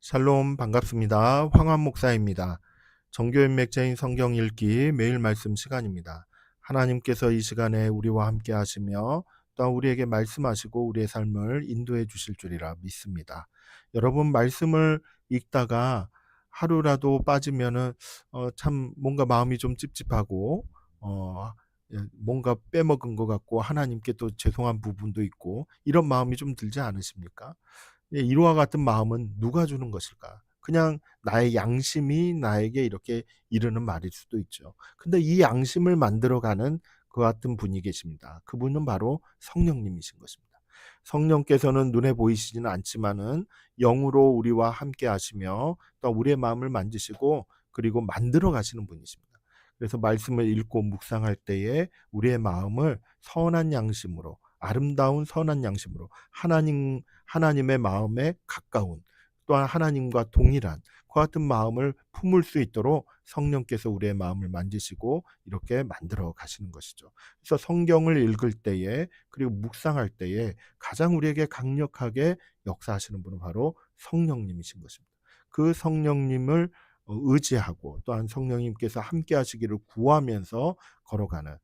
샬롬 반갑습니다. 황환 목사입니다. 정교인맥자인 성경 읽기 매일 말씀 시간입니다. 하나님께서 이 시간에 우리와 함께 하시며 또한 우리에게 말씀하시고 우리의 삶을 인도해 주실 줄이라 믿습니다. 여러분 말씀을 읽다가 하루라도 빠지면은 참 뭔가 마음이 좀 찝찝하고 뭔가 빼먹은 것 같고 하나님께 또 죄송한 부분도 있고 이런 마음이 좀 들지 않으십니까? 이와 같은 마음은 누가 주는 것일까? 그냥 나의 양심이 나에게 이렇게 이르는 말일 수도 있죠. 근데 이 양심을 만들어가는 그 같은 분이 계십니다. 그분은 바로 성령님이신 것입니다. 성령께서는 눈에 보이시지는 않지만은 영으로 우리와 함께 하시며 또 우리의 마음을 만지시고 그리고 만들어 가시는 분이십니다. 그래서 말씀을 읽고 묵상할 때에 우리의 마음을 선한 양심으로 아름다운 선한 양심으로 하나님의 마음에 가까운 또한 하나님과 동일한 그 같은 마음을 품을 수 있도록 성령께서 우리의 마음을 만지시고 이렇게 만들어 가시는 것이죠. 그래서 성경을 읽을 때에 그리고 묵상할 때에 가장 우리에게 강력하게 역사하시는 분은 바로 성령님이신 것입니다. 그 성령님을 의지하고 또한 성령님께서 함께 하시기를 구하면서 걸어가는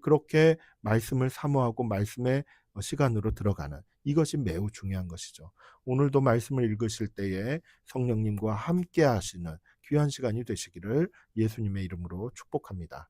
그렇게 말씀을 사모하고 말씀의 시간으로 들어가는 이것이 매우 중요한 것이죠. 오늘도 말씀을 읽으실 때에 성령님과 함께 하시는 귀한 시간이 되시기를 예수님의 이름으로 축복합니다.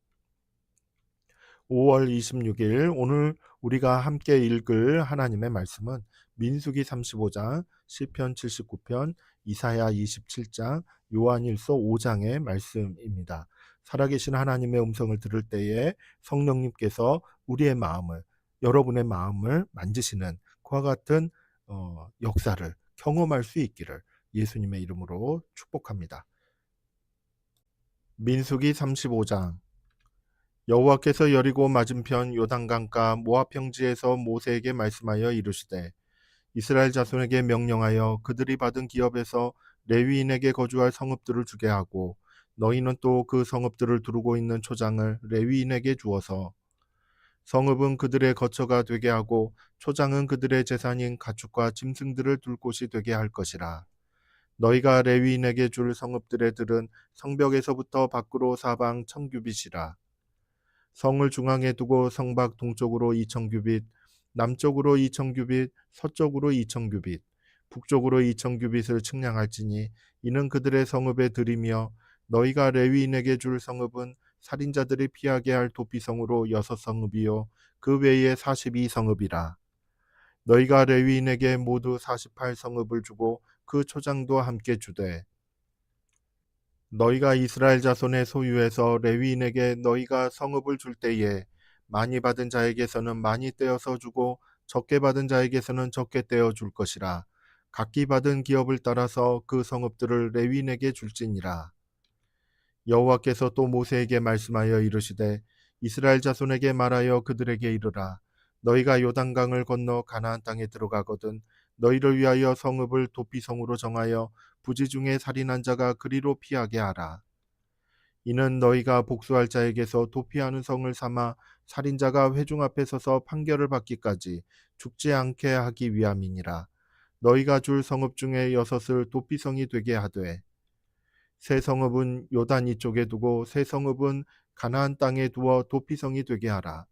5월 26일 오늘 우리가 함께 읽을 하나님의 말씀은 민수기 35장, 시편 79편, 이사야 27장, 요한일서 5장의 말씀입니다. 살아계신 하나님의 음성을 들을 때에 성령님께서 우리의 마음을 여러분의 마음을 만지시는 그와 같은 역사를 경험할 수 있기를 예수님의 이름으로 축복합니다. 민수기 35장 여호와께서 여리고 맞은편 요단강가 모압 평지에서 모세에게 말씀하여 이르시되 이스라엘 자손에게 명령하여 그들이 받은 기업에서 레위인에게 거주할 성읍들을 주게 하고 너희는 또 그 성읍들을 두르고 있는 초장을 레위인에게 주어서 성읍은 그들의 거처가 되게 하고 초장은 그들의 재산인 가축과 짐승들을 둘 곳이 되게 할 것이라. 너희가 레위인에게 줄 성읍들의 들은 성벽에서부터 밖으로 사방 1000규빗이라. 성을 중앙에 두고 성밖 동쪽으로 2000규빗, 남쪽으로 2000규빗, 서쪽으로 2000규빗, 북쪽으로 2000규빗을 측량할지니 이는 그들의 성읍의 들이며 너희가 레위인에게 줄 성읍은 살인자들이 피하게 할 도피성으로 6성읍이요 그 외에 42성읍이라. 너희가 레위인에게 모두 48성읍을 주고 그 초장도 함께 주되 너희가 이스라엘 자손의 소유에서 레위인에게 너희가 성읍을 줄 때에 많이 받은 자에게서는 많이 떼어서 주고 적게 받은 자에게서는 적게 떼어 줄 것이라. 각기 받은 기업을 따라서 그 성읍들을 레위인에게 줄지니라. 여호와께서 또 모세에게 말씀하여 이르시되 이스라엘 자손에게 말하여 그들에게 이르라. 너희가 요단강을 건너 가나안 땅에 들어가거든 너희를 위하여 성읍을 도피성으로 정하여 부지 중에 살인한 자가 그리로 피하게 하라. 이는 너희가 복수할 자에게서 도피하는 성을 삼아 살인자가 회중 앞에 서서 판결을 받기까지 죽지 않게 하기 위함이니라. 너희가 줄 성읍 중에 6을 도피성이 되게 하되 새 성읍은 요단 이쪽에 두고 새 성읍은 가나안 땅에 두어 도피성이 되게 하라.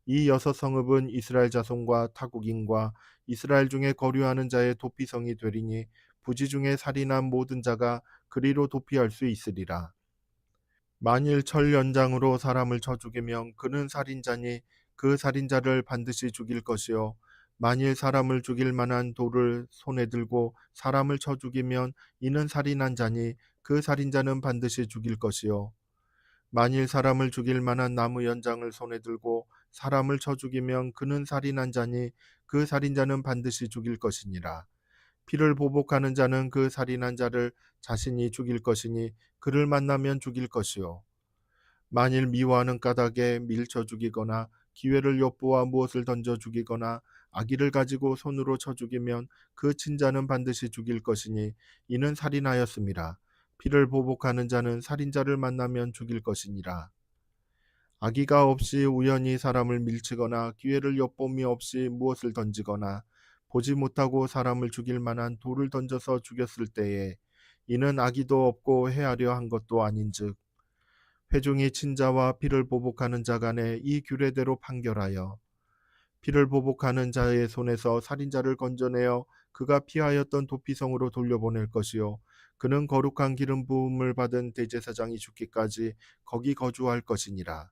이 6성읍은 이스라엘 자손과 타국인과 이스라엘 중에 거류하는 자의 도피성이 되리니 부지 중에 살인한 모든 자가 그리로 도피할 수 있으리라. 만일 철 연장으로 사람을 쳐 죽이면 그는 살인자니 그 살인자를 반드시 죽일 것이요 만일 사람을 죽일 만한 돌을 손에 들고 사람을 쳐 죽이면 이는 살인한 자니 그 살인자는 반드시 죽일 것이요 만일 사람을 죽일 만한 나무 연장을 손에 들고 사람을 쳐 죽이면 그는 살인한 자니 그 살인자는 반드시 죽일 것이니라. 피를 보복하는 자는 그 살인한 자를 자신이 죽일 것이니 그를 만나면 죽일 것이요 만일 미워하는 까닭에 밀쳐 죽이거나 기회를 엿보아 무엇을 던져 죽이거나 악의를 가지고 손으로 쳐 죽이면 그 친자는 반드시 죽일 것이니 이는 살인하였음이라. 피를 보복하는 자는 살인자를 만나면 죽일 것이니라. 악의가 없이 우연히 사람을 밀치거나 기회를 엿봄이 없이 무엇을 던지거나 보지 못하고 사람을 죽일 만한 돌을 던져서 죽였을 때에 이는 악의도 없고 해하려 한 것도 아닌즉 회중이 친자와 피를 보복하는 자 간에 이 규례대로 판결하여 피를 보복하는 자의 손에서 살인자를 건져내어 그가 피하였던 도피성으로 돌려보낼 것이요 그는 거룩한 기름 부음을 받은 대제사장이 죽기까지 거기 거주할 것이니라.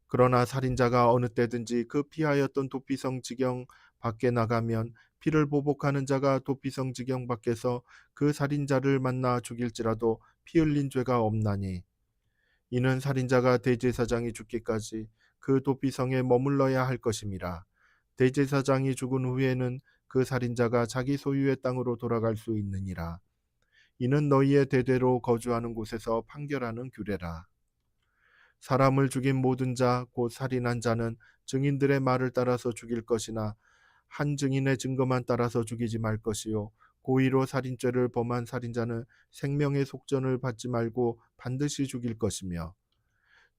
그러나 살인자가 어느 때든지 그 피하였던 도피성 지경 밖에 나가면 피를 보복하는 자가 도피성 지경 밖에서 그 살인자를 만나 죽일지라도 피 흘린 죄가 없나니 이는 살인자가 대제사장이 죽기까지 그 도피성에 머물러야 할 것임이라. 대제사장이 죽은 후에는 그 살인자가 자기 소유의 땅으로 돌아갈 수 있느니라. 이는 너희의 대대로 거주하는 곳에서 판결하는 규례라. 사람을 죽인 모든 자 곧 살인한 자는 증인들의 말을 따라서 죽일 것이나 한 증인의 증거만 따라서 죽이지 말 것이요 고의로 살인죄를 범한 살인자는 생명의 속전을 받지 말고 반드시 죽일 것이며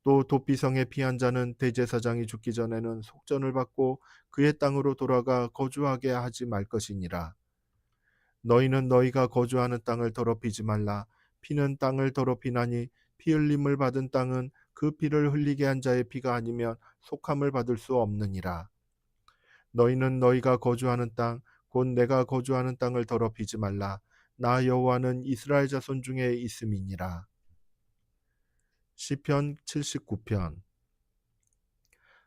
또 도피성에 피한 자는 대제사장이 죽기 전에는 속전을 받고 그의 땅으로 돌아가 거주하게 하지 말 것이니라. 너희는 너희가 거주하는 땅을 더럽히지 말라. 피는 땅을 더럽히나니 피 흘림을 받은 땅은 그 피를 흘리게 한 자의 피가 아니면 속함을 받을 수 없느니라. 너희는 너희가 거주하는 땅 곧 내가 거주하는 땅을 더럽히지 말라. 나 여호와는 이스라엘 자손 중에 있음이니라. 시편 79편.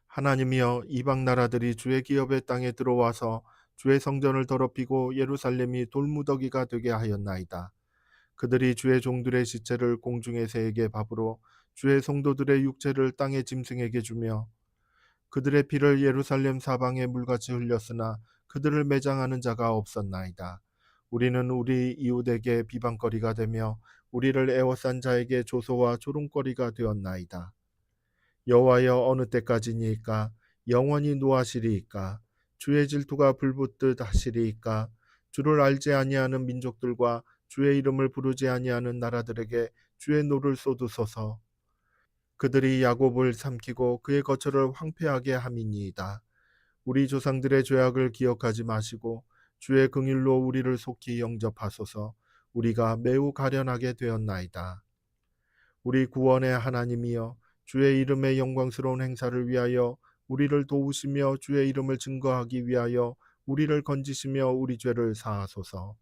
하나님이여 이방 나라들이 주의 기업의 땅에 들어와서 주의 성전을 더럽히고 예루살렘이 돌무더기가 되게 하였나이다. 그들이 주의 종들의 시체를 공중의 새에게 밥으로 주의 성도들의 육체를 땅의 짐승에게 주며 그들의 피를 예루살렘 사방에 물같이 흘렸으나 그들을 매장하는 자가 없었나이다. 우리는 우리 이웃에게 비방거리가 되며 우리를 애워싼 자에게 조소와 조롱거리가 되었나이다. 여호와여 어느 때까지니이까 영원히 노하시리이까 주의 질투가 불붙듯 하시리이까 주를 알지 아니하는 민족들과 주의 이름을 부르지 아니하는 나라들에게 주의 노를 쏟으소서. 그들이 야곱을 삼키고 그의 거처를 황폐하게 함이니이다. 우리 조상들의 죄악을 기억하지 마시고 주의 긍휼로 우리를 속히 영접하소서. 우리가 매우 가련하게 되었나이다. 우리 구원의 하나님이여 주의 이름의 영광스러운 행사를 위하여 우리를 도우시며 주의 이름을 증거하기 위하여 우리를 건지시며 우리 죄를 사하소서.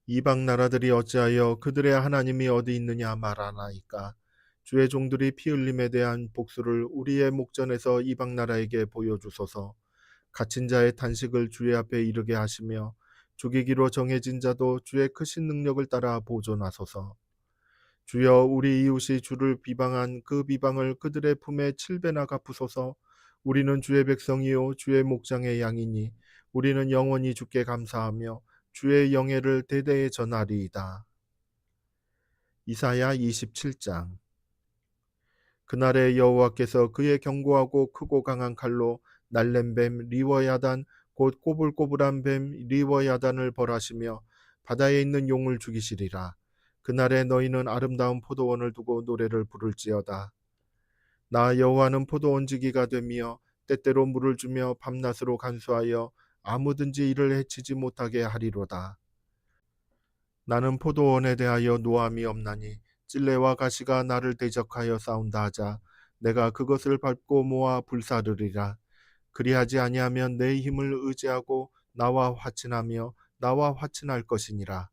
이방 나라들이 어찌하여 그들의 하나님이 어디 있느냐 말하나이까. 주의 종들이 피 흘림에 대한 복수를 우리의 목전에서 이방 나라에게 보여주소서. 갇힌 자의 탄식을 주의 앞에 이르게 하시며 죽이기로 정해진 자도 주의 크신 능력을 따라 보존하소서. 주여 우리 이웃이 주를 비방한 그 비방을 그들의 품에 7배나 갚으소서. 우리는 주의 백성이요 주의 목장의 양이니 우리는 영원히 주께 감사하며 주의 영예를 대대에 전하리이다. 이사야 27장. 그날에 여호와께서 그의 견고하고 크고 강한 칼로 날랜 뱀 리워야단 곧 꼬불꼬불한 뱀 리워야단을 벌하시며 바다에 있는 용을 죽이시리라. 그날에 너희는 아름다운 포도원을 두고 노래를 부를지어다. 나 여호와는 포도원 지기가 되며 때때로 물을 주며 밤낮으로 간수하여 아무든지 이를 해치지 못하게 하리로다. 나는 포도원에 대하여 노함이 없나니 찔레와 가시가 나를 대적하여 싸운다 하자 내가 그것을 밟고 모아 불사르리라. 그리하지 아니하면 내 힘을 의지하고 나와 화친하며 나와 화친할 것이니라.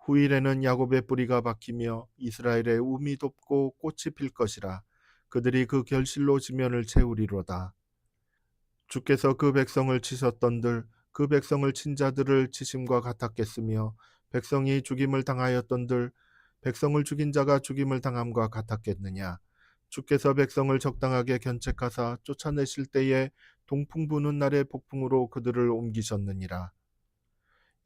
후일에는 야곱의 뿌리가 박히며 이스라엘의 움이 돋고 꽃이 필 것이라. 그들이 그 결실로 지면을 채우리로다. 주께서 그 백성을 치셨던들 그 백성을 친 자들을 치심과 같았겠으며 백성이 죽임을 당하였던들 백성을 죽인 자가 죽임을 당함과 같았겠느냐. 주께서 백성을 적당하게 견책하사 쫓아내실 때에 동풍 부는 날의 폭풍으로 그들을 옮기셨느니라.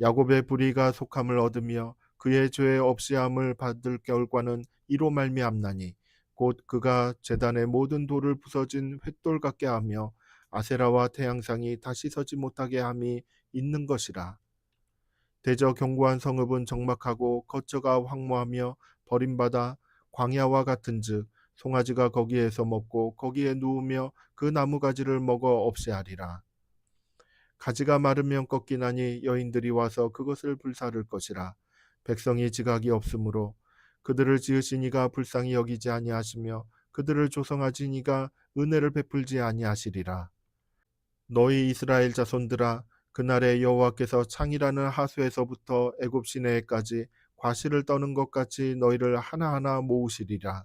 야곱의 불의가 속함을 얻으며 그의 죄 없이함을 받을 결과는 이로 말미암나니 곧 그가 제단의 모든 돌을 부서진 횃돌 같게 하며 아세라와 태양상이 다시 서지 못하게 함이 있는 것이라. 대저 견고한 성읍은 적막하고 거처가 황무하며 버림받아 광야와 같은즉 송아지가 거기에서 먹고 거기에 누우며 그 나무가지를 먹어 없이 하리라. 가지가 마르면 꺾이나니 여인들이 와서 그것을 불사를 것이라. 백성이 지각이 없으므로 그들을 지으신 이가 불쌍히 여기지 아니하시며 그들을 조성하신 이가 은혜를 베풀지 아니하시리라. 너희 이스라엘 자손들아, 그날에 여호와께서 창이라는 하수에서부터 애굽 시내에까지 과실을 떠는 것 같이 너희를 하나하나 모으시리라.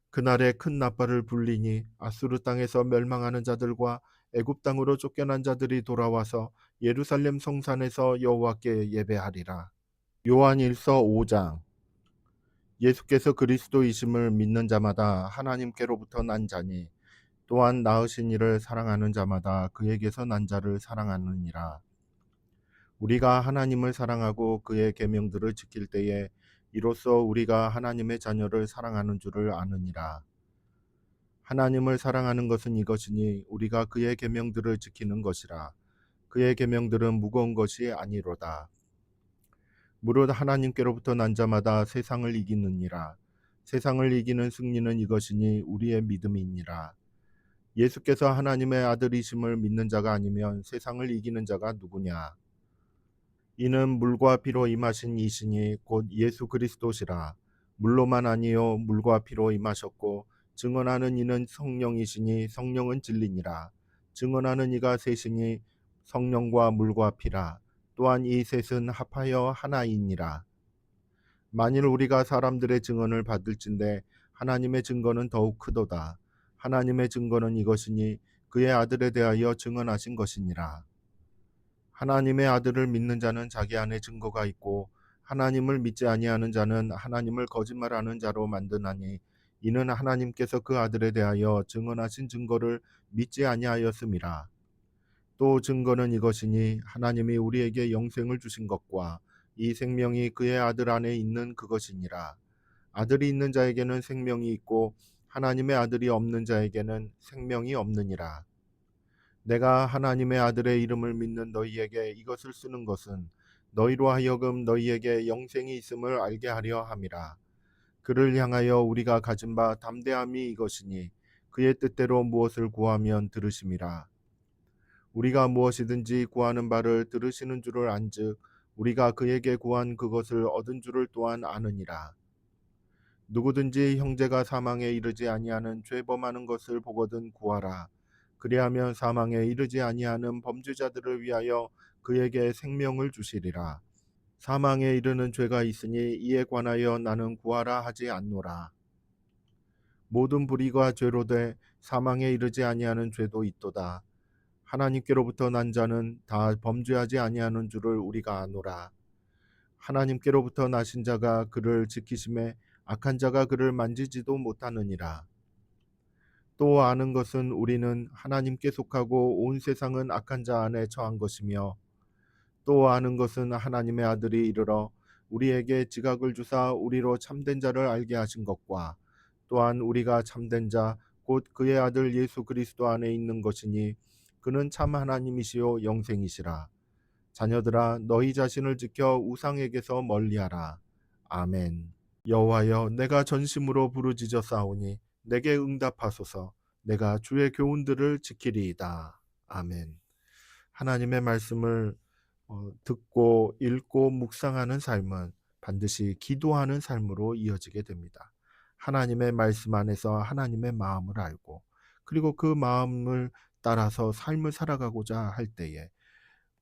그날에 큰 나팔을 불리니 아수르 땅에서 멸망하는 자들과 애굽 땅으로 쫓겨난 자들이 돌아와서 예루살렘 성산에서 여호와께 예배하리라. 요한 1서 5장. 예수께서 그리스도이심을 믿는 자마다 하나님께로부터 난 자니 또한 낳으신 이를 사랑하는 자마다 그에게서 난 자를 사랑하느니라. 우리가 하나님을 사랑하고 그의 계명들을 지킬 때에 이로써 우리가 하나님의 자녀를 사랑하는 줄을 아느니라. 하나님을 사랑하는 것은 이것이니 우리가 그의 계명들을 지키는 것이라. 그의 계명들은 무거운 것이 아니로다. 무릇 하나님께로부터 난 자마다 세상을 이기느니라. 세상을 이기는 승리는 이것이니 우리의 믿음이니라. 예수께서 하나님의 아들이심을 믿는 자가 아니면 세상을 이기는 자가 누구냐? 이는 물과 피로 임하신 이신이 곧 예수 그리스도시라. 물로만 아니요 물과 피로 임하셨고 증언하는 이는 성령이시니 성령은 진리니라. 증언하는 이가 셋이니 성령과 물과 피라. 또한 이 셋은 합하여 하나이니라. 만일 우리가 사람들의 증언을 받을진대 하나님의 증거는 더욱 크도다. 하나님의 증거는 이것이니 그의 아들에 대하여 증언하신 것이니라. 하나님의 아들을 믿는 자는 자기 안에 증거가 있고 하나님을 믿지 아니하는 자는 하나님을 거짓말하는 자로 만드나니 이는 하나님께서 그 아들에 대하여 증언하신 증거를 믿지 아니하였음이라. 또 증거는 이것이니 하나님이 우리에게 영생을 주신 것과 이 생명이 그의 아들 안에 있는 그것이니라. 아들이 있는 자에게는 생명이 있고 하나님의 아들이 없는 자에게는 생명이 없느니라. 내가 하나님의 아들의 이름을 믿는 너희에게 이것을 쓰는 것은 너희로 하여금 너희에게 영생이 있음을 알게 하려 함이라. 그를 향하여 우리가 가진 바 담대함이 이것이니 그의 뜻대로 무엇을 구하면 들으심이라. 우리가 무엇이든지 구하는 바를 들으시는 줄을 안즉 우리가 그에게 구한 그것을 얻은 줄을 또한 아느니라. 누구든지 형제가 사망에 이르지 아니하는 죄 범하는 것을 보거든 구하라. 그리하면 사망에 이르지 아니하는 범죄자들을 위하여 그에게 생명을 주시리라. 사망에 이르는 죄가 있으니 이에 관하여 나는 구하라 하지 않노라. 모든 불의가 죄로 돼 사망에 이르지 아니하는 죄도 있도다. 하나님께로부터 난 자는 다 범죄하지 아니하는 줄을 우리가 아노라. 하나님께로부터 나신 자가 그를 지키심에 악한 자가 그를 만지지도 못하느니라. 또 아는 것은 우리는 하나님께 속하고 온 세상은 악한 자 안에 처한 것이며 또 아는 것은 하나님의 아들이 이르러 우리에게 지각을 주사 우리로 참된 자를 알게 하신 것과 또한 우리가 참된 자 곧 그의 아들 예수 그리스도 안에 있는 것이니 그는 참 하나님이시요 영생이시라. 자녀들아 너희 자신을 지켜 우상에게서 멀리하라. 아멘. 여호와여 내가 전심으로 부르짖어 싸우니 내게 응답하소서. 내가 주의 교훈들을 지키리이다. 아멘. 하나님의 말씀을 듣고 읽고 묵상하는 삶은 반드시 기도하는 삶으로 이어지게 됩니다. 하나님의 말씀 안에서 하나님의 마음을 알고 그리고 그 마음을 따라서 삶을 살아가고자 할 때에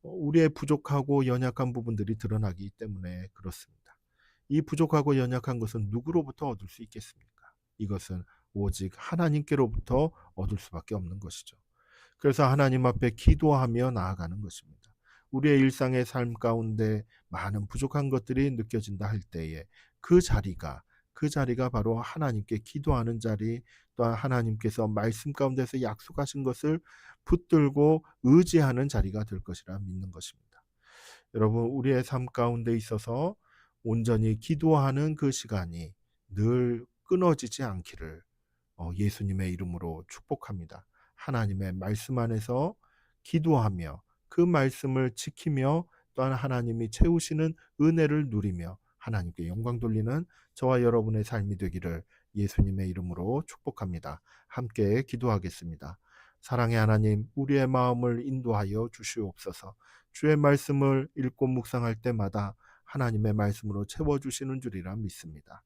우리의 부족하고 연약한 부분들이 드러나기 때문에 그렇습니다. 이 부족하고 연약한 것은 누구로부터 얻을 수 있겠습니까? 이것은 오직 하나님께로부터 얻을 수밖에 없는 것이죠. 그래서 하나님 앞에 기도하며 나아가는 것입니다. 우리의 일상의 삶 가운데 많은 부족한 것들이 느껴진다 할 때에 그 자리가 바로 하나님께 기도하는 자리, 또한 하나님께서 말씀 가운데서 약속하신 것을 붙들고 의지하는 자리가 될 것이라 믿는 것입니다. 여러분, 우리의 삶 가운데 있어서 온전히 기도하는 그 시간이 늘 끊어지지 않기를 예수님의 이름으로 축복합니다. 하나님의 말씀 안에서 기도하며 그 말씀을 지키며 또한 하나님이 채우시는 은혜를 누리며 하나님께 영광 돌리는 저와 여러분의 삶이 되기를 예수님의 이름으로 축복합니다. 함께 기도하겠습니다. 사랑의 하나님, 우리의 마음을 인도하여 주시옵소서. 주의 말씀을 읽고 묵상할 때마다 하나님의 말씀으로 채워주시는 줄이라 믿습니다.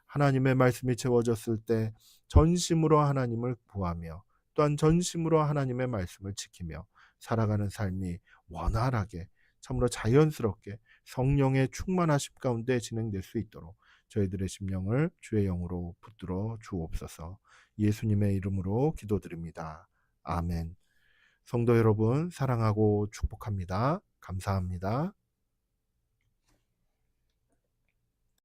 하나님의 말씀이 채워졌을 때 전심으로 하나님을 구하며 또한 전심으로 하나님의 말씀을 지키며 살아가는 삶이 원활하게 참으로 자연스럽게 성령의 충만하심 가운데 진행될 수 있도록 저희들의 심령을 주의 영으로 붙들어 주옵소서. 예수님의 이름으로 기도드립니다. 아멘. 성도 여러분, 사랑하고 축복합니다. 감사합니다.